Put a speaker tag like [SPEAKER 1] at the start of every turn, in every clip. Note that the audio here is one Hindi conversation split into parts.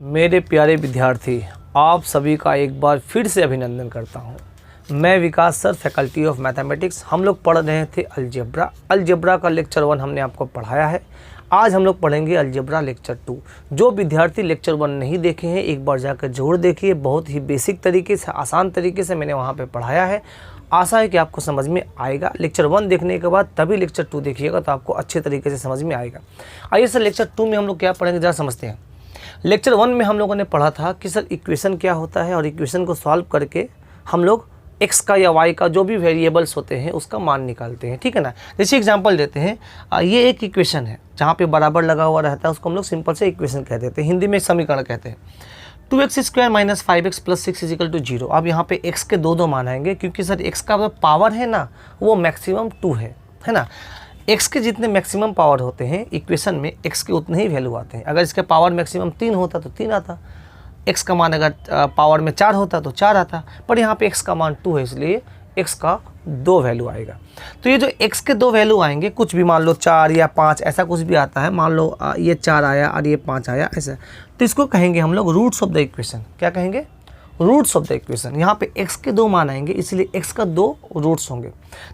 [SPEAKER 1] मेरे प्यारे विद्यार्थी, आप सभी का एक बार फिर से अभिनंदन करता हूं। मैं विकास सर, फैकल्टी ऑफ मैथमेटिक्स। हम लोग पढ़ रहे थे अलजेब्रा का लेक्चर 1 हमने आपको पढ़ाया है। आज हम लोग पढ़ेंगे अलजेब्रा लेक्चर 2। जो विद्यार्थी लेक्चर 1 नहीं देखे हैं, एक बार जाकर जरूर देखिए। बहुत ही बेसिक तरीके से, आसान तरीके से मैंने वहाँ पे पढ़ाया है। आशा है कि आपको समझ में आएगा। लेक्चर 1 देखने के बाद तभी लेक्चर 2 देखिएगा तो आपको अच्छे तरीके से समझ में आएगा। आइए सर, लेक्चर 2 में हम लोग क्या पढ़ेंगे ज़रा समझते हैं। लेक्चर 1 में हम लोगों ने पढ़ा था कि सर इक्वेशन क्या होता है और इक्वेशन को सॉल्व करके हम लोग x का या y का जो भी वेरिएबल्स होते हैं उसका मान निकालते हैं, ठीक है ना। जैसे एग्जांपल देते हैं, ये एक इक्वेशन है जहाँ पे बराबर लगा हुआ रहता है, उसको हम लोग सिंपल से इक्वेशन कह देते हैं, हिंदी में समीकरण कहते हैं। 2x square minus 5x plus 6 is equal to 0। अब यहाँ पे x के दो मान आएंगे क्योंकि सर x का पावर है ना, वो मैक्सिमम 2 है ना। x के जितने मैक्सिमम पावर होते हैं इक्वेशन में, x के उतने ही वैल्यू आते हैं। अगर इसके पावर मैक्सिमम 3 होता तो 3 आता, x का मान अगर पावर में 4 होता तो 4 आता, पर यहाँ पे x का मान 2 है इसलिए x का 2 वैल्यू आएगा। तो ये जो x के 2 वैल्यू आएंगे, कुछ भी मान लो 4 या 5 ऐसा कुछ भी आता है, मान लो ये 4 आया और ये 5 आया ऐसा, तो इसको कहेंगे हम लोग रूट्स ऑफ द इक्वेशन। क्या कहेंगे? Roots of the equation. यहाँ पे x के 2 मान आएंगे इसलिए x का 2 रूट्स होंगे।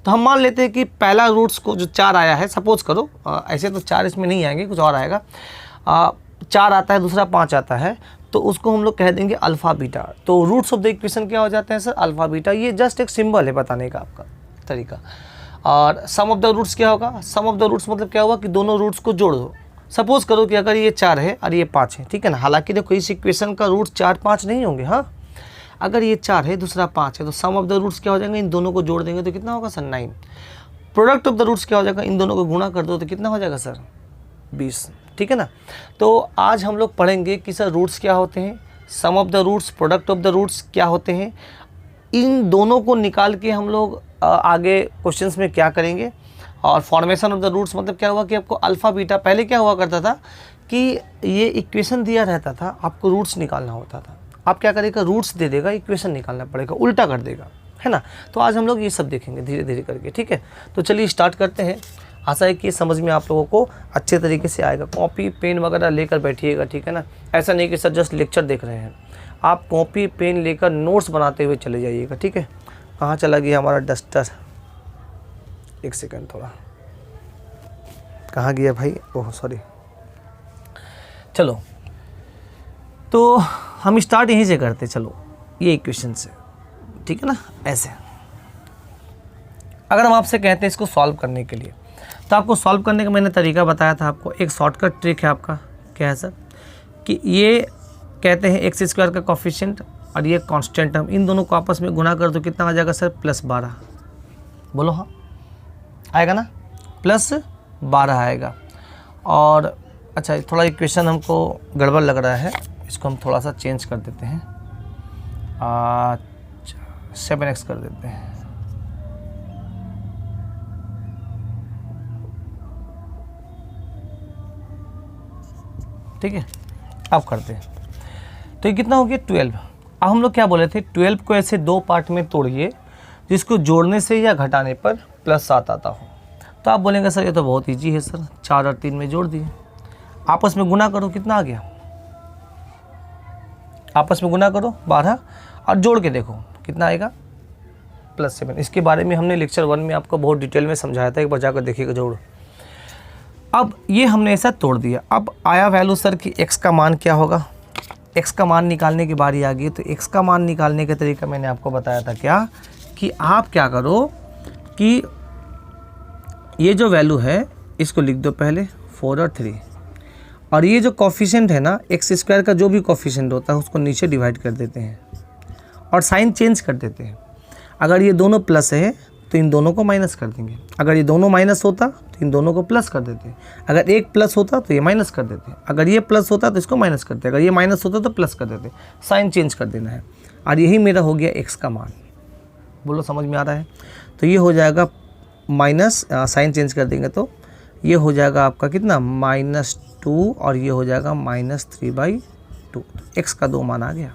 [SPEAKER 1] तो हम मान लेते हैं कि पहला रूट्स को जो 4 आया है, सपोज करो, ऐसे तो 4 इसमें नहीं आएंगे, कुछ और आएगा। 4 आता है, दूसरा 5 आता है, तो उसको हम लोग कह देंगे अल्फ़ा बीटा। तो रूट्स ऑफ द इक्वेशन क्या हो जाते हैं सर? Alpha beta. ये जस्ट एक सिंबल है बताने का आपका तरीका। और सम ऑफ द रूट्स क्या होगा? सम ऑफ द रूट्स मतलब क्या हुआ कि दोनों रूट्स को जोड़ दो। सपोज करो कि अगर ये 4 है और ये 5 है, ठीक है ना। हालांकि देखो इस इक्वेशन का रूट 4, 5 नहीं होंगे। हाँ, अगर ये 4 है, दूसरा 5 है, तो सम ऑफ द रूट्स क्या हो जाएंगे? इन दोनों को जोड़ देंगे तो कितना होगा sir? 9। Product of the roots क्या हो जाएगा? इन दोनों को गुणा कर दो तो कितना हो जाएगा सर? 20, ठीक है ना। तो आज हम लोग पढ़ेंगे कि सर रूट्स क्या होते हैं, sum of the roots, product of the roots क्या होते हैं। इन दोनों को निकाल के हम लोग आगे क्वेश्चंस में क्या करेंगे। और फॉर्मेशन ऑफ द रूट्स मतलब क्या हुआ कि आपको अल्फ़ा बीटा, पहले क्या हुआ करता था कि ये इक्वेशन दिया रहता था, आपको रूट्स निकालना होता था। आप क्या करेगा? रूट्स दे देगा, इक्वेशन निकालना पड़ेगा, उल्टा कर देगा, है ना। तो आज हम लोग ये सब देखेंगे धीरे धीरे करके, ठीक है। तो चलिए स्टार्ट करते हैं। आशा है कि समझ में आप लोगों को अच्छे तरीके से आएगा। कॉपी पेन वगैरह लेकर बैठिएगा, ठीक है ना। ऐसा नहीं कि सर जस्ट लेक्चर देख रहे हैं, आप कॉपी पेन लेकर नोट्स बनाते हुए चले जाइएगा, ठीक है। कहाँ चला गया हमारा डस्टर? एक सेकंड, थोड़ा कहाँ गया भाई? Oh sorry. चलो, तो हम स्टार्ट यहीं से करते, चलो ये इक्वेशन से, ठीक है ना। ऐसे अगर हम आपसे कहते हैं इसको सॉल्व करने के लिए, तो आपको सॉल्व करने का मैंने तरीका बताया था आपको। एक शॉर्टकट ट्रिक है आपका, क्या है सर? कि ये कहते हैं x स्क्वायर का कोफिशिएंट और ये कांस्टेंट टर्म, इन दोनों को आपस में गुणा कर दो, कितना आ जाएगा सर? +12। बोलो हाँ, आएगा ना? +12 आएगा। और अच्छा, थोड़ा इक्वेशन हमको गड़बड़ लग रहा है, इसको हम थोड़ा सा चेंज कर देते हैं। 7x कर देते हैं। ठीक है, अब करते हैं। तो ये कितना हो गया? 12। अब हम लोग क्या बोले थे? 12 को ऐसे 2 पार्ट में तोड़िए जिसको जोड़ने से या घटाने पर +7 आता हो। तो आप बोलेंगे सर ये तो बहुत ईजी है सर, 4 और 3 में जोड़ दिए, आपस में गुना करो, कितना आ गया? आपस में गुना करो 12 और जोड़ के देखो कितना आएगा? +7। इसके बारे में हमने लेक्चर 1 में आपको बहुत डिटेल में समझाया था, एक बार जाकर देखिएगा जोड़। अब ये हमने ऐसा तोड़ दिया। अब आया वैल्यू सर कि x का मान क्या होगा? x का मान निकालने की बारी आ गई। तो x का मान निकालने का तरीका मैंने आपको बताया था, क्या कि आप क्या करो कि ये जो वैल्यू है इसको लिख दो पहले, 4 और 3, और ये जो कोफिशिएंट है ना, x स्क्वायर का जो भी कोफिशिएंट होता है उसको नीचे डिवाइड कर देते हैं और साइन चेंज कर देते हैं। अगर ये दोनों प्लस है तो इन दोनों को माइनस कर देंगे, अगर ये दोनों माइनस होता तो इन दोनों को प्लस कर देते हैं, अगर एक प्लस होता तो ये माइनस कर देते हैं, अगर ये प्लस होता तो इसको माइनस करते हैं, अगर ये माइनस होता तो प्लस कर देते। साइन चेंज कर देना है। और यही मेरा हो गया x का मान। बोलो समझ में आ रहा है? तो ये हो जाएगा माइनस, साइन चेंज कर देंगे तो ये हो जाएगा आपका कितना? -2 और ये हो जाएगा -3/2। x का 2 मान आ गया।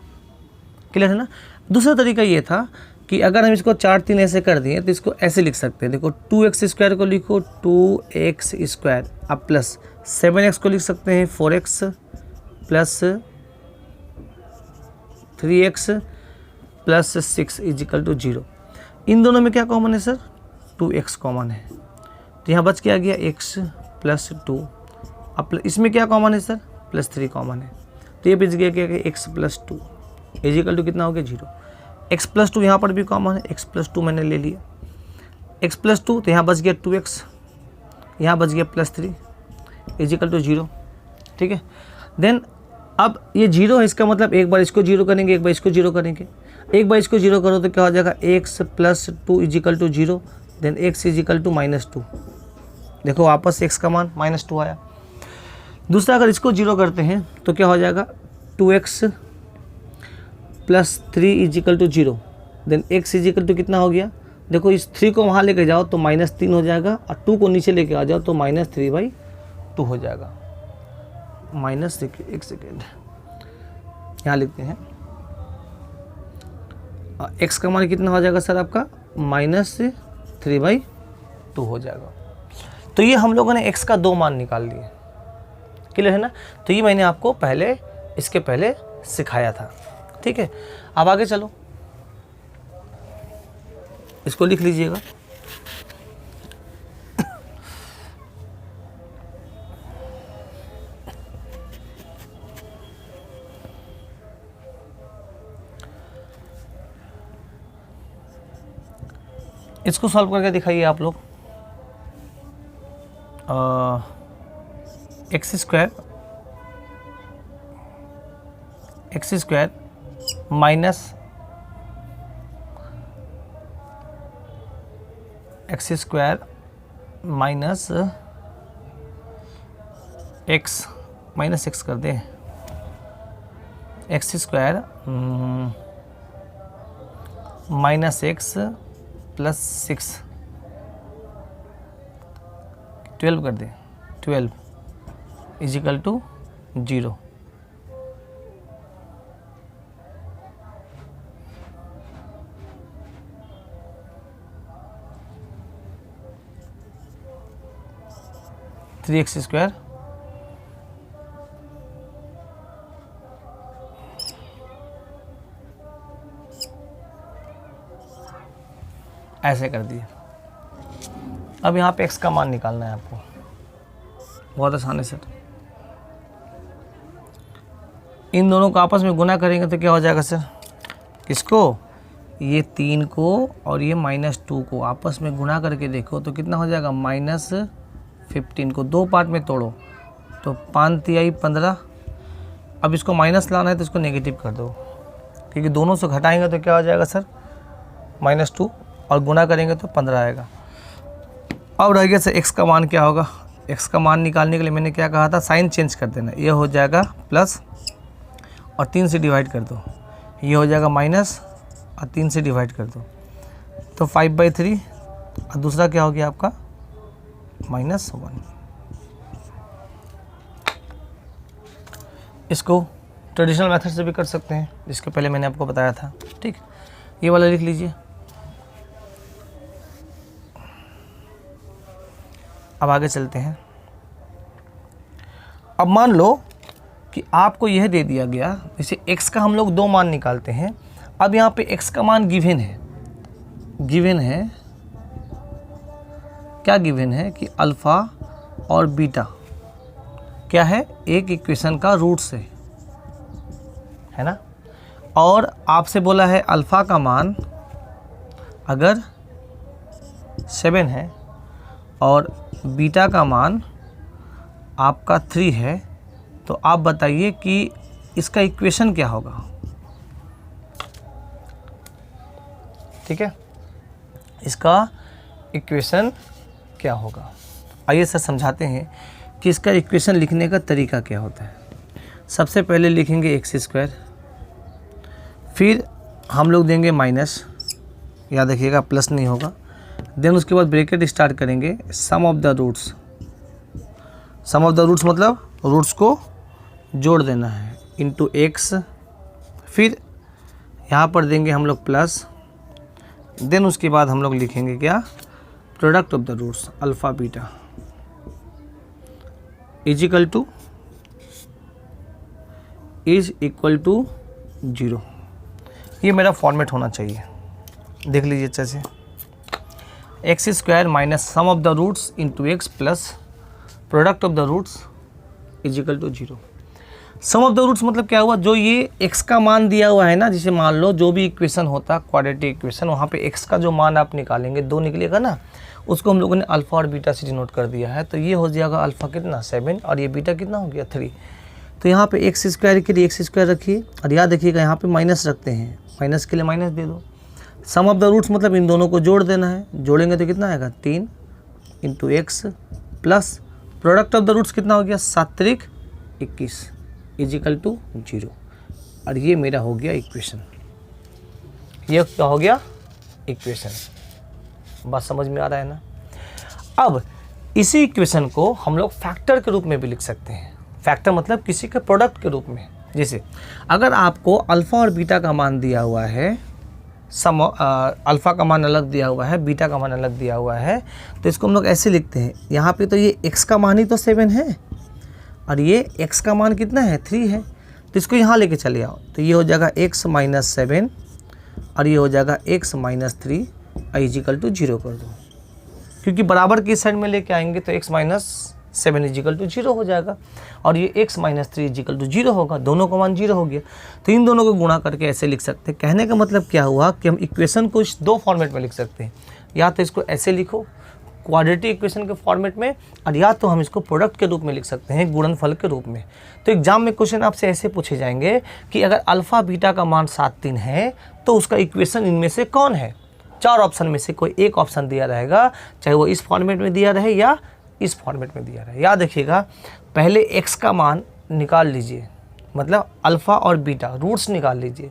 [SPEAKER 1] क्लियर है ना। दूसरा तरीका ये था कि अगर हम इसको 4, 3 ऐसे कर दिए तो इसको ऐसे लिख सकते हैं। देखो 2x स्क्वायर को लिखो 2x स्क्वायर, अब प्लस 7x को लिख सकते हैं 4x plus 3x plus 6 is equal to 0। इन दोनों में क्या कॉमन है सर? 2x कॉमन है, तो यहाँ बच क्या गया x प्लस 2। अब इसमें क्या कॉमन है सर? प्लस 3 कॉमन है, तो ये बच गया क्या कि x प्लस 2 इजिकल टू कितना हो गया? 0। x प्लस 2 यहाँ पर भी कॉमन है, x प्लस 2 मैंने ले लिया, x प्लस 2 तो यहाँ बच गया 2x, यहाँ बच गया प्लस 3 इजिकल टू 0। ठीक है, देन अब ये 0 है, इसका मतलब एक बार इसको 0 करेंगे, एक बार इसको 0 करेंगे। एक बार इसको 0 करो तो क्या हो जाएगा? x plus 2 is equal to 0, then x is equal to -2। देखो वापस x का मान -2 आया। दूसरा अगर इसको 0 करते हैं तो क्या हो जाएगा? 2x plus 3 is equal to 0, then x is equal to कितना हो गया? देखो इस 3 को वहाँ लेके जाओ तो -3 हो जाएगा, और 2 को नीचे लेके आ जाओ तो -3/2 हो जाएगा। एक सेकेंड यहाँ लिखते हैं, x का मान कितना हो जाएगा सर आपका? -3/2 हो जाएगा। तो ये हम लोगों ने x का 2 मान निकाल लिए, क्लियर है ना? तो ये मैंने आपको पहले इसके पहले सिखाया था। ठीक है, अब आगे चलो, इसको लिख लीजिएगा। इसको सॉल्व करके दिखाइए आप लोग। X square minus x square minus x कर दें, x square minus x plus 6 12 कर दें, 12 is equal to 0। Three x square ऐसे कर दिए। अब यहाँ पे x का मान निकालना है आपको, बहुत आसान है सर। इन दोनों को आपस में गुना करेंगे तो क्या हो जाएगा सर? किसको? ये 3 को और ये -2 को आपस में गुना करके देखो तो कितना हो जाएगा? -15 को 2 पार्ट में तोड़ो तो 5 तिहाई 15। अब इसको माइनस लाना है तो इसको नेगेटिव कर दो, क्योंकि दोनों से घटाएंगे तो क्या हो जाएगा सर? -2, और गुना करेंगे तो 15 आएगा। अब रह गया सर x का मान क्या होगा? x का मान निकालने के लिए मैंने क्या कहा था? साइन चेंज कर देना, ये हो जाएगा प्लस और 3 से डिवाइड कर दो, ये हो जाएगा माइनस और 3 से डिवाइड कर दो तो 5/3, और दूसरा क्या हो गया आपका? -1। इसको ट्रेडिशनल मेथड से भी कर सकते हैं, जिसके पहले मैंने आपको बताया था। ठीक, ये वाला लिख लीजिए। अब आगे चलते हैं। अब मान लो कि आपको यह दे दिया गया, जैसे x का हम लोग 2 मान निकालते हैं। अब यहाँ पे x का मान गिवन है, क्या गिवन है कि अल्फ़ा और बीटा क्या है? एक इक्वेशन का रूट्स है ना। और आपसे बोला है अल्फ़ा का मान अगर 7 है और बीटा का मान आपका 3 है, तो आप बताइए कि इसका इक्वेशन क्या होगा? ठीक है, इसका इक्वेशन क्या होगा? आइए सर समझाते हैं कि इसका इक्वेशन लिखने का तरीका क्या होता है। सबसे पहले लिखेंगे एक्स स्क्वायर, फिर हम लोग देंगे माइनस, याद रखिएगा प्लस नहीं होगा। देन उसके बाद ब्रैकेट स्टार्ट करेंगे, sum of the roots. Sum of the roots मतलब रूट्स को जोड़ देना है, इंटू एक्स। फिर यहाँ पर देंगे हम लोग प्लस। देन उसके बाद हम लोग लिखेंगे क्या? Product of the roots alpha beta is equal to 0। ये मेरा फॉर्मेट होना चाहिए, देख लीजिए अच्छे से। X square minus sum of the roots into x plus product of the roots is equal to 0। Sum of the roots मतलब क्या हुआ, जो ये x का मान दिया हुआ है ना, जिसे मान लो जो भी इक्वेशन होता है क्वाड्रेटिक इक्वेशन, वहाँ पे x का जो मान आप निकालेंगे 2 निकलेगा ना, उसको हम लोगों ने अल्फ़ा और बीटा से डिनोट कर दिया है। तो ये हो जाएगा अल्फ़ा कितना 7 और ये बीटा कितना हो गया 3। तो यहाँ पे एक्स स्क्वायर के लिए एक्स स्क्वायर रखिए और याद रखिएगा यहाँ पे माइनस रखते हैं, माइनस के लिए माइनस दे दो। सम ऑफ द रूट्स मतलब इन दोनों को जोड़ देना है, जोड़ेंगे तो कितना आएगा 3 into x plus product of the roots कितना हो गया 7 3 21 इज इक्वल टू 0। और ये मेरा हो गया इक्वेशन, ये क्या हो गया इक्वेशन। बात समझ में आ रहा है ना। अब इसी इक्वेशन को हम लोग फैक्टर के रूप में भी लिख सकते हैं। फैक्टर मतलब किसी के प्रोडक्ट के रूप में। जैसे अगर आपको अल्फ़ा और बीटा का मान दिया हुआ है, अल्फ़ा का मान अलग दिया हुआ है, बीटा का मान अलग दिया हुआ है, तो इसको हम लोग ऐसे लिखते हैं। यहाँ पे तो ये x का मान ही तो 7 है और ये x का मान कितना है 3 है, तो इसको यहाँ लेके चले आओ तो ये हो जाएगा x माइनस 7 और ये हो जाएगा x minus 3 is equal to 0 कर दो, क्योंकि बराबर की साइड में लेके आएंगे तो x minus 7 is equal to 0 हो जाएगा और ये x minus 3 is equal to 0 होगा। दोनों का मान 0 हो गया, तो इन दोनों को गुणा करके ऐसे लिख सकते हैं। कहने का मतलब क्या हुआ कि हम इक्वेशन को इस 2 फॉर्मेट में लिख सकते हैं, या तो इसको ऐसे लिखो क्वाड्रेटिक इक्वेशन के फॉर्मेट में, और या तो हम इसको प्रोडक्ट के रूप में लिख सकते हैं, गुणनफल के रूप में। तो एग्जाम में क्वेश्चन आपसे ऐसे पूछे जाएंगे कि अगर अल्फ़ा बीटा का मान 7 3 है तो उसका इक्वेशन इनमें से कौन है। 4 ऑप्शन में से कोई एक ऑप्शन दिया रहेगा, चाहे वो इस फॉर्मेट में दिया रहे या इस फॉर्मेट में दिया रहे। याद रखिएगा, पहले x का मान निकाल लीजिए, मतलब अल्फ़ा और बीटा रूट्स निकाल लीजिए।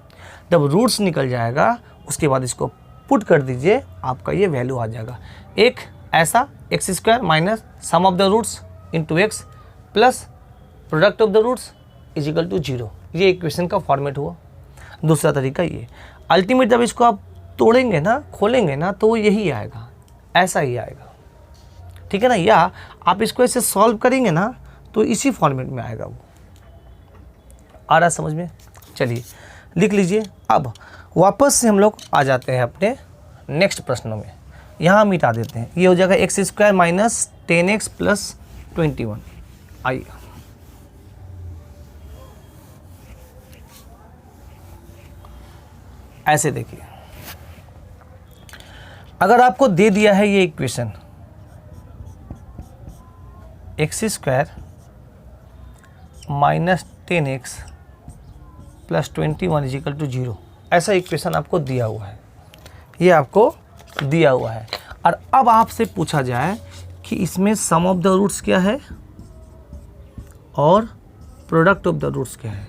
[SPEAKER 1] जब रूट्स निकल जाएगा उसके बाद इसको पुट कर दीजिए, आपका ये वैल्यू आ जाएगा। एक ऐसा x square minus sum of the roots into x plus product of the roots is equal to 0। ये इक्वेशन का फॉर्मेट हुआ। दूसरा तरीका ये, अल्टीमेट जब इसको आप तोड़ेंगे ना, खोलेंगे ना, तो यही आएगा, ऐसा ही आएगा, ठीक है ना। या आप इसको ऐसे सॉल्व करेंगे ना तो इसी फॉर्मेट में आएगा। वो आ रहा समझ में। चलिए लिख लीजिए। अब वापस से हम लोग आ जाते हैं अपने नेक्स्ट प्रश्नों में। यहाँ मिटा देते हैं, ये हो जाएगा x square minus 10x plus 21। आइए ऐसे देखिए, अगर आपको दे दिया है ये equation x square minus 10x plus 21 is equal to 0, ऐसा इक्वेशन आपको दिया हुआ है, ये आपको दिया हुआ है। और अब आपसे पूछा जाए कि इसमें सम ऑफ द रूट्स क्या है और प्रोडक्ट ऑफ द रूट्स क्या है।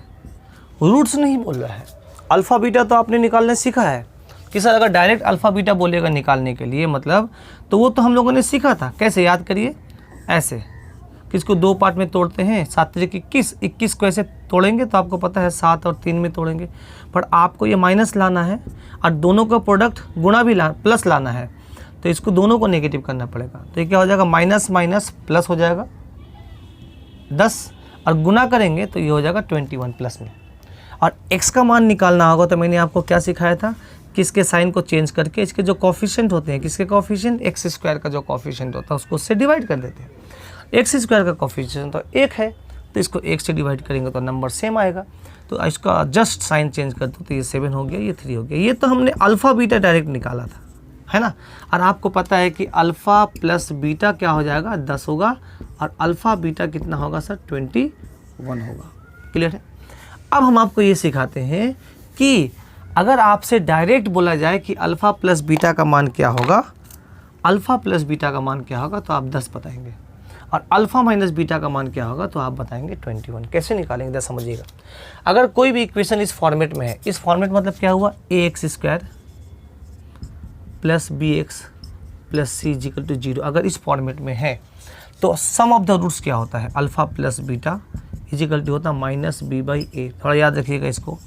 [SPEAKER 1] रूट्स नहीं बोल रहा है, अल्फ़ा बीटा तो आपने निकालने सीखा है कि सर अगर डायरेक्ट अल्फ़ा बीटा बोलेगा निकालने के लिए मतलब, तो वो तो हम लोगों ने सीखा था। कैसे याद करिए, ऐसे किसको 2 पार्ट में तोड़ते हैं, 7 3 21 को ऐसे तोड़ेंगे तो आपको पता है 7 और 3 में तोड़ेंगे, पर आपको ये माइनस लाना है और दोनों का प्रोडक्ट गुणा भी प्लस लाना है, तो इसको दोनों को नेगेटिव करना पड़ेगा। तो ये क्या हो जाएगा, माइनस माइनस प्लस हो जाएगा 10 और गुना करेंगे तो ये हो जाएगा 21 प्लस में। और x का मान निकालना होगा तो मैंने आपको क्या सिखाया था कि इसके साइन को चेंज करके इसके जो कॉफिशिएंट होते हैं, किसके कॉफिशिएंट, एक्स स्क्वायर का जो कॉफिशिएंट होता है उसको उससे डिवाइड कर देते हैं। एक्स स्क्वायर का कॉफिशिएंट तो 1 है, तो इसको 1 से डिवाइड करेंगे तो नंबर सेम आएगा। तो इसका जस्ट साइन चेंज कर दो तो ये 7 हो गया, ये 3 हो गया। ये तो हमने अल्फ़ा बीटा डायरेक्ट निकाला था, है ना। और आपको पता है कि अल्फ़ा प्लस बीटा क्या हो जाएगा 10 होगा और अल्फ़ा बीटा कितना होगा सर 21 होगा। क्लियर है। अब हम आपको ये सिखाते हैं कि अगर आपसे डायरेक्ट बोला जाए कि अल्फ़ा प्लस बीटा का मान क्या होगा, अल्फ़ा प्लस बीटा का मान क्या होगा, तो आप 10 बताएंगे, और अल्फ़ा माइनस बीटा का मान क्या होगा तो आप बताएंगे 21। कैसे निकालेंगे 10 समझिएगा। अगर कोई भी इक्वेशन इस फॉर्मेट में है, इस फॉर्मेट मतलब क्या हुआ, ax square plus bx plus C equal to 0, अगर इस फॉर्मेट में है तो सम ऑफ द रूट्स क्या होता है, alpha plus beta equal to होता है माइनस बी बाई ए। थोड़ा याद रखिएगा इसको।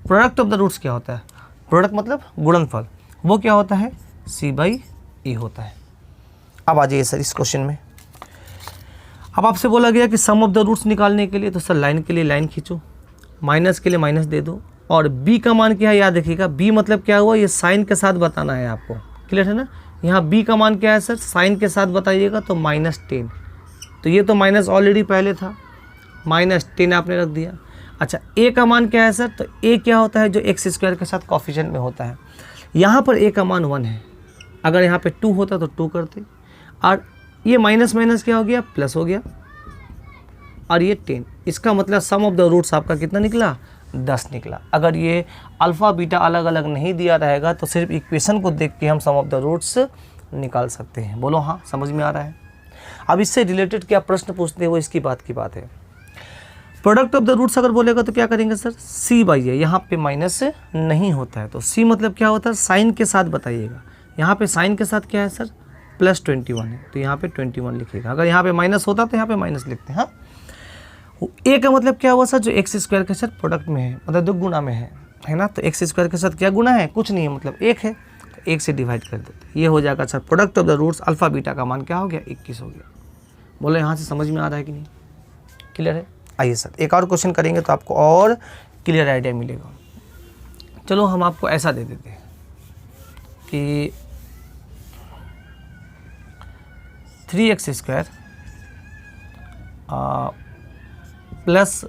[SPEAKER 1] प्रोडक्ट ऑफ द रूट्स क्या होता है, प्रोडक्ट मतलब गुणनफल, वो क्या होता है सी बाई ए होता है। अब आ जाइए सर इस क्वेश्चन में। अब आपसे बोला गया कि सम ऑफ द रूट्स निकालने के लिए, तो सर लाइन के लिए लाइन खींचो, माइनस के लिए माइनस दे दो और b का मान क्या है याद रखिएगा, b मतलब क्या हुआ, ये साइन के साथ बताना है आपको, क्लियर है ना। यहाँ b का मान क्या है सर, साइन के साथ बताइएगा तो -10, तो ये तो माइनस ऑलरेडी पहले था, -10 आपने रख दिया। अच्छा a का मान क्या है सर, तो a क्या होता है, जो x² के साथ कोफिशिएंट में होता है। यहाँ पर a का मान 1 है, अगर यहाँ पे 2 होता तो 2 करते, और ये माइनस माइनस क्या हो गया, प्लस हो गया, और ये 10। इसका मतलब सम ऑफ द रूट्स आपका कितना निकला, 10 निकला। अगर ये अल्फ़ा बीटा अलग अलग नहीं दिया रहेगा तो सिर्फ इक्वेशन को देख के हम सम ऑफ द रूट्स निकाल सकते हैं। बोलो हाँ, समझ में आ रहा है। अब इससे रिलेटेड क्या प्रश्न पूछते हैं वो इसकी बात की बात है। प्रोडक्ट ऑफ द रूट्स अगर बोलेगा तो क्या करेंगे सर, c बाई ए, यहाँ पे माइनस नहीं होता है तो c मतलब क्या होता है, साइन के साथ बताइएगा। यहाँ पे साइन के साथ क्या है सर, +21 है, तो यहाँ पे 21 लिखिएगा। अगर यहाँ पे माइनस होता तो यहाँ पे माइनस लिखते हैं। हाँ, ए का मतलब क्या हुआ सर, जो x² के साथ प्रोडक्ट में है, मतलब दुगुना में है ना, तो x² के साथ क्या गुना है, कुछ नहीं है, मतलब 1 है, तो 1 से डिवाइड कर देते, ये हो जाएगा sir product of the roots. Alpha beta का मान क्या हो गया, 21 हो गया। बोलो यहाँ से समझ में आ रहा है कि नहीं, क्लियर है। आइए सर एक और क्वेश्चन करेंगे तो आपको और क्लियर आइडिया मिलेगा। चलो हम आपको ऐसा दे देते हैं कि 3x² +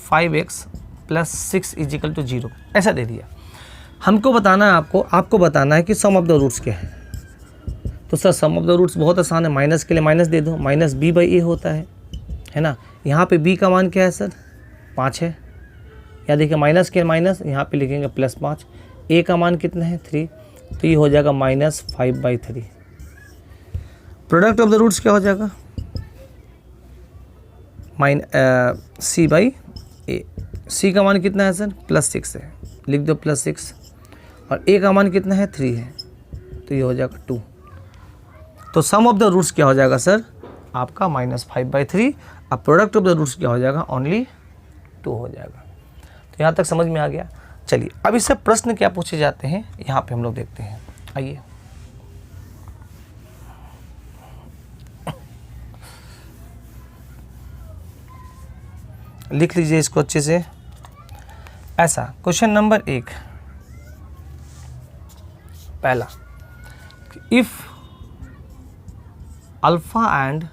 [SPEAKER 1] 5x + 6 = 0 ऐसा दे दिया। हमको बताना है, आपको बताना है कि सम ऑफ द रूट्स क्या है। तो sir sum of the roots बहुत आसान है, माइनस के लिए माइनस दे दो, -b/a होता है ना। यहाँ पे b का मान क्या है सर, 5 है, या देखिए माइनस के माइनस, यहाँ पे लिखेंगे +5। a का मान कितना है, 3, तो ये हो जाएगा -5/3। प्रोडक्ट ऑफ द रूट्स क्या हो जाएगा, c/a। c का मान कितना है सर, +6 है, लिख दो +6, और a का मान कितना है, 3 है, तो ये हो जाएगा 2। तो सम ऑफ द रूट्स क्या हो जाएगा सर, आपका -5/3। अब प्रोडक्ट ऑफ द रूट्स क्या हो जाएगा, ओनली 2 हो जाएगा। तो यहाँ तक समझ में आ गया। चलिए अब इससे प्रश्न क्या पूछे जाते हैं यहाँ पे हम लोग देखते हैं। आइए लिख लीजिए इसको अच्छे से। ऐसा क्वेश्चन नंबर 1 पहला, if alpha and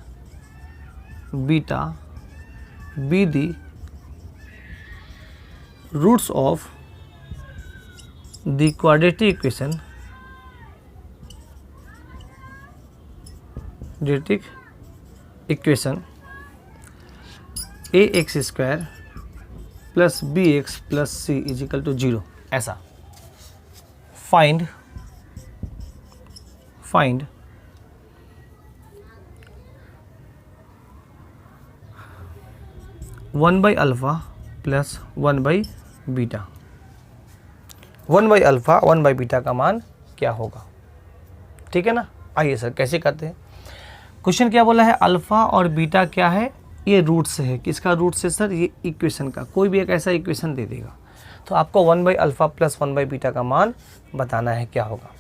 [SPEAKER 1] beta be the roots of the quadratic equation ax² + bx + c = 0। ऐसा फाइंड 1/α + 1/β। 1/α 1/β का मान क्या होगा, ठीक है ना। आइए सर कैसे करते हैं। क्वेश्चन क्या बोला है, अल्फ़ा और बीटा क्या है, ये रूट्स है। किसका रूट्स है सर, ये इक्वेशन का। कोई भी एक ऐसा इक्वेशन दे देगा तो आपको 1/α + 1/β का मान बताना है क्या होगा।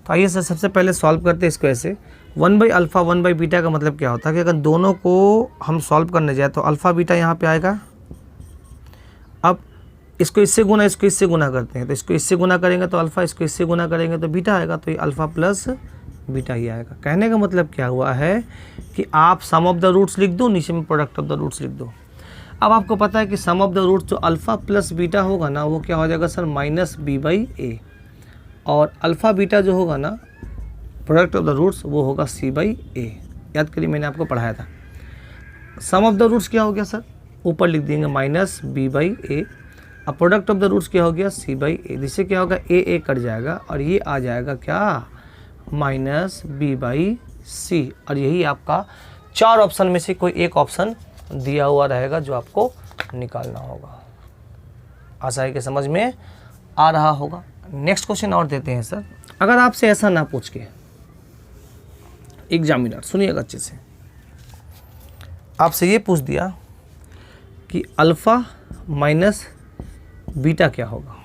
[SPEAKER 1] तो आइए सर सबसे पहले सॉल्व करते हैं इसको ऐसे। 1/α 1/β का मतलब क्या होता है कि अगर दोनों को हम सॉल्व करने जाए तो अल्फ़ा बीटा यहाँ पे आएगा। अब इसको इससे गुना, इसको इससे गुना करते हैं, तो इसको इससे गुना करेंगे तो अल्फ़ा, इसको इससे गुना करेंगे तो बीटा आएगा, तो ये अल्फ़ा + बीटा ही आएगा। कहने का मतलब क्या हुआ है कि आप सम ऑफ द रूट्स लिख दो, नीचे में प्रोडक्ट ऑफ द रूट्स लिख दो। अब आपको पता है कि सम ऑफ द रूट्स जो अल्फ़ा + बीटा होगा ना, वो क्या हो जाएगा सर, -b/a, और अल्फ़ा बीटा जो होगा ना प्रोडक्ट ऑफ द रूट्स, वो होगा c/a। याद करिए मैंने आपको पढ़ाया था। सम ऑफ द रूट्स क्या हो गया सर, ऊपर लिख देंगे -b/a, अब प्रोडक्ट ऑफ द रूट्स क्या हो गया, c/a। जिससे क्या होगा, a कट जाएगा और ये आ जाएगा क्या, -b/c। और यही आपका 4 ऑप्शन में से कोई एक ऑप्शन दिया हुआ रहेगा जो आपको निकालना होगा। आशा है कि समझ में आ रहा होगा। नेक्स्ट क्वेश्चन और देते हैं सर। अगर आपसे ऐसा ना पूछ के एग्जामिनर, सुनिएगा अच्छे से, आपसे ये पूछ दिया कि अल्फ़ा माइनस बीटा क्या होगा,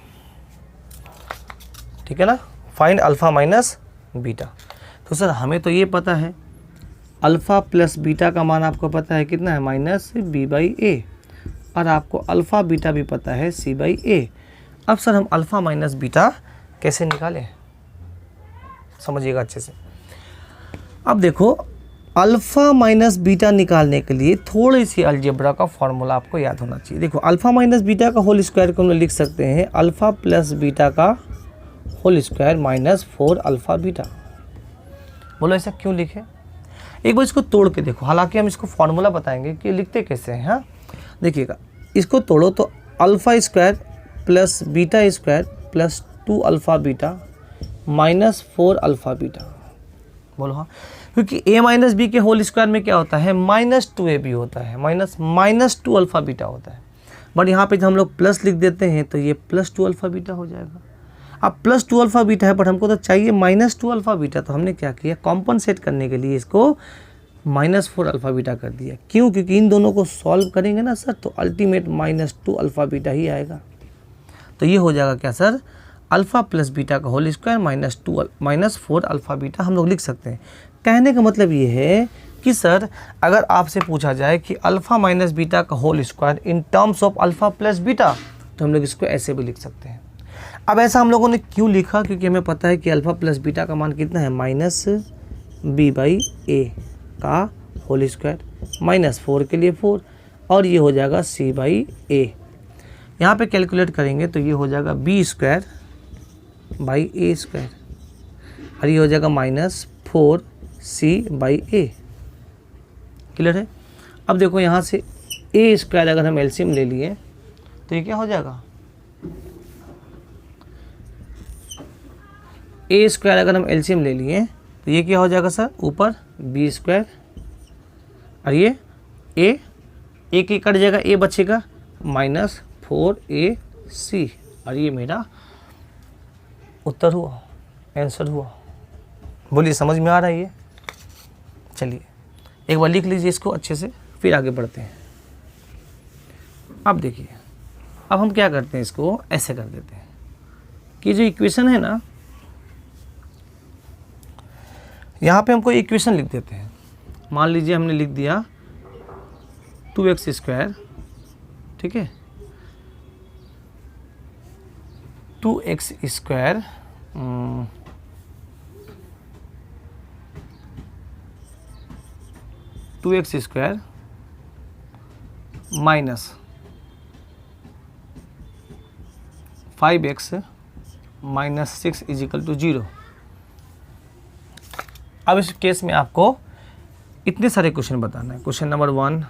[SPEAKER 1] ठीक है ना, फाइंड अल्फ़ा माइनस बीटा। तो सर हमें तो ये पता है अल्फ़ा + बीटा का मान आपको पता है कितना है, -b/a, और आपको अल्फ़ा बीटा भी पता है c/a। अब सर हम अल्फ़ा माइनस बीटा कैसे निकालें, समझिएगा अच्छे से। अब देखो अल्फ़ा माइनस बीटा निकालने के लिए थोड़ी सी अलजेब्रा का फॉर्मूला आपको याद होना चाहिए। देखो अल्फ़ा माइनस बीटा का होल स्क्वायर को हम लोग लिख सकते हैं अल्फ़ा प्लस बीटा का whole square minus 4 alpha beta. बोलो ऐसा क्यों लिखे, एक बार इसको तोड़ के देखो, हालांकि हम इसको फॉर्मूला बताएंगे कि लिखते कैसे हैं। हाँ देखिएगा, इसको तोड़ो तो alpha square plus beta square plus 2 alpha beta minus 4 alpha beta. बोलो हाँ, क्योंकि a माइनस बी के होल स्क्वायर में क्या होता है -2ab होता है, माइनस 2 अल्फ़ा बीटा होता है। बट यहाँ पे जब हम लोग प्लस लिख देते हैं तो ये +2 अल्फ़ा बीटा हो जाएगा। अब +2 अल्फ़ा बीटा है बट हमको तो चाहिए -2 अल्फ़ा बीटा, तो हमने क्या किया कॉम्पनसेट करने के लिए इसको -4 अल्फ़ा बीटा कर दिया। क्यों, क्योंकि इन दोनों को सॉल्व करेंगे ना सर तो अल्टीमेट -2 अल्फ़ा बीटा ही आएगा। तो ये हो जाएगा क्या सर, अल्फ़ा प्लस बीटा का होल स्क्वायर -4 अल्फ़ा बीटा हम लोग लिख सकते हैं। कहने का मतलब ये है कि सर अगर आपसे पूछा जाए कि अल्फ़ा माइनस बीटा का whole square in terms of alpha plus beta, तो हम लोग इसको ऐसे भी लिख सकते हैं। अब ऐसा हम लोगों ने क्यों लिखा, क्योंकि हमें पता है कि अल्फ़ा प्लस बीटा का मान कितना है -b/a का होल स्क्वायर, -4 के लिए 4 और ये हो जाएगा c/a। यहाँ पे कैलकुलेट करेंगे तो ये हो जाएगा b² बाई a स्क्वायर और ये हो जाएगा -4c/a। क्लियर है। अब देखो यहाँ से a स्क्वायर अगर हम एलसीएम ले लिए तो ये क्या हो जाएगा, a स्क्वायर अगर हम एलसीएम ले लिए तो ये क्या हो जाएगा सर, ऊपर b स्क्वायर और ये a की कट जाएगा, a बचेगा -4ac और ये मेरा उत्तर हुआ, आंसर हुआ। बोलिए समझ में आ रहा है ये। चलिए एक बार लिख लीजिए इसको अच्छे से, फिर आगे बढ़ते हैं। अब देखिए, अब हम क्या करते हैं, इसको ऐसे कर देते हैं कि जो इक्वेशन है ना, यहाँ पे हमको इक्वेशन लिख देते हैं। मान लीजिए हमने लिख दिया 2x², ठीक है, 2x² माइनस 5x माइनस 6 = 0। अब इस केस में आपको इतने सारे क्वेश्चन बताना है। Question number 1,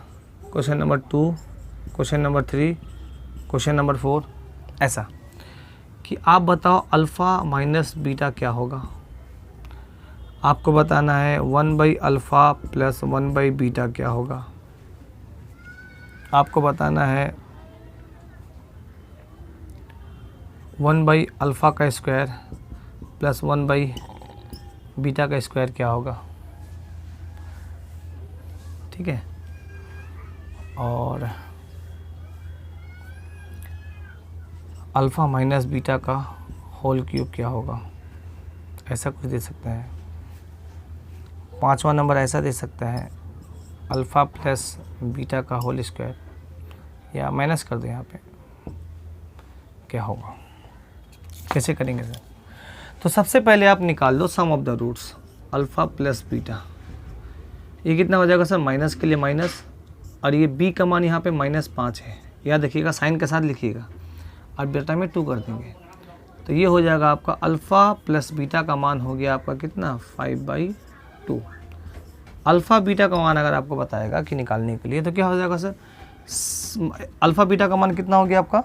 [SPEAKER 1] question number 2, question number 3, question number 4, ऐसा कि आप बताओ अल्फ़ा माइनस बीटा क्या होगा। आपको बताना है 1/α प्लस 1/बीटा क्या होगा। आपको बताना है 1/α का स्क्वायर प्लस 1/बीटा का स्क्वायर क्या होगा, ठीक है। और अल्फ़ा माइनस बीटा का होल क्यूब क्या होगा, ऐसा कुछ दे सकते हैं। 5वां नंबर ऐसा दे सकता है अल्फ़ा प्लस बीटा का होल स्क्वायर, या माइनस कर दो यहाँ पे, क्या होगा, कैसे करेंगे सर। तो सबसे पहले आप निकाल लो sum of the roots alpha plus beta. ये कितना हो जाएगा सर, माइनस के लिए माइनस, और ये b का मान यहाँ पे -5 है, याद रखिएगा, साइन के साथ लिखिएगा, और बीटा में 2 कर देंगे। तो ये हो जाएगा आपका अल्फ़ा प्लस बीटा का मान हो गया आपका कितना 5/2। अल्फ़ा बीटा का मान अगर आपको बताएगा कि निकालने के लिए तो क्या हो जाएगा सर, अल्फ़ा बीटा का मान कितना हो गया आपका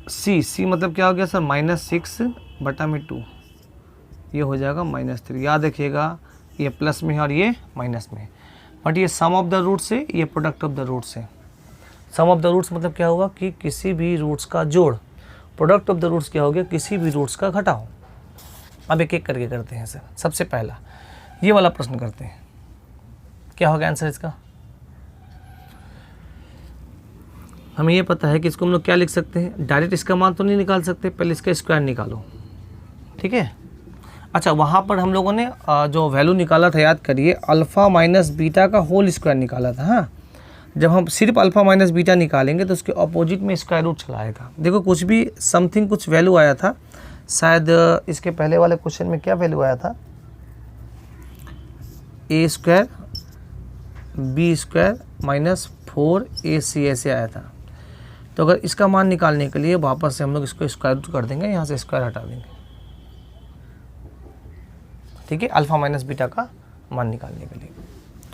[SPEAKER 1] c मतलब क्या हो गया सर, -6/2, ये हो जाएगा -3। याद रखिएगा ये प्लस में है और ये माइनस में है, बट ये सम ऑफ द रूट से, ये प्रोडक्ट ऑफ द रूट से। सम ऑफ द रूट्स मतलब क्या हुआ कि किसी भी रूट्स का जोड़, प्रोडक्ट ऑफ द रूट्स क्या हो गया, किसी भी रूट्स का घटाओ। अब एक एक करके करते हैं सर। सबसे पहला ये वाला प्रश्न करते हैं, क्या होगा आंसर इसका। हमें ये पता है कि इसको हम लोग क्या लिख सकते हैं, डायरेक्ट इसका मान तो नहीं निकाल सकते, पहले इसका स्क्वायर निकालो, ठीक है। अच्छा, वहाँ पर हम लोगों ने जो वैल्यू निकाला था, याद करिए, अल्फ़ा माइनस बीटा का होल स्क्वायर निकाला था। हाँ, जब हम सिर्फ अल्फ़ा माइनस बीटा निकालेंगे तो उसके अपोजिट में स्क्वायर रूट चला आएगा। देखो कुछ भी समथिंग कुछ वैल्यू आया था, शायद इसके पहले वाले क्वेश्चन में क्या वैल्यू आया था, A square B square minus 4ac ऐसे आया था। तो अगर इसका मान निकालने के लिए वापस से हम लोग इसको स्क्वायर रूट कर देंगे, यहाँ से स्क्वायर हटा देंगे, ठीक है, अल्फ़ा माइनस बीटा का मान निकालने के लिए।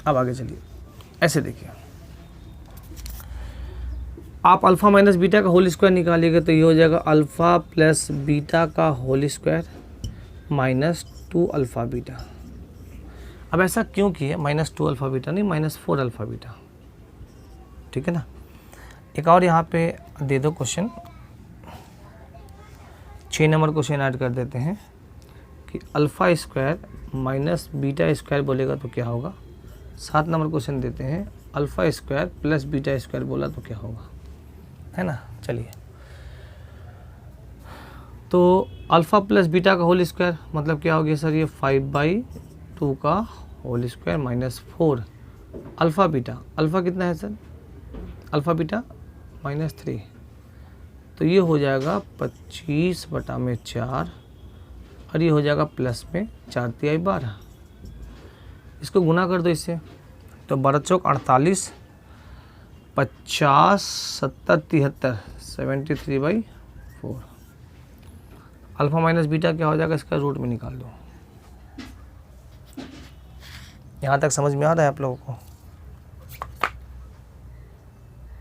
[SPEAKER 1] अब आगे चलिए, ऐसे देखिए, आप अल्फ़ा माइनस बीटा का होल स्क्वायर निकालिएगा तो ये हो जाएगा अल्फ़ा प्लस बीटा का whole square minus 2 alpha beta. अब ऐसा क्यों किए, माइनस 2 अल्फ़ा बीटा नहीं, माइनस 4 अल्फ़ा बीटा, ठीक है ना। एक और यहाँ पे दे दो क्वेश्चन, 6 नंबर क्वेश्चन ऐड कर देते हैं कि alpha square minus beta square बोलेगा तो क्या होगा। 7 नंबर क्वेश्चन देते हैं, alpha square plus beta square बोला तो क्या होगा, है ना। चलिए, तो अल्फ़ा प्लस बीटा का होल स्क्वायर मतलब क्या हो गया सर, ये 5/2 का whole square minus 4 alpha beta, alpha कितना है सर, अल्फ़ा बीटा -3, तो ये हो जाएगा 25/4 और ये हो जाएगा प्लस में 4 × 12, इसको गुना कर दो इससे, तो 12 चौक 48, 50 70 73 73/4। अल्फ़ा माइनस बीटा क्या हो जाएगा, इसका रूट में निकाल दो। यहाँ तक समझ में आ रहा है आप लोगों को।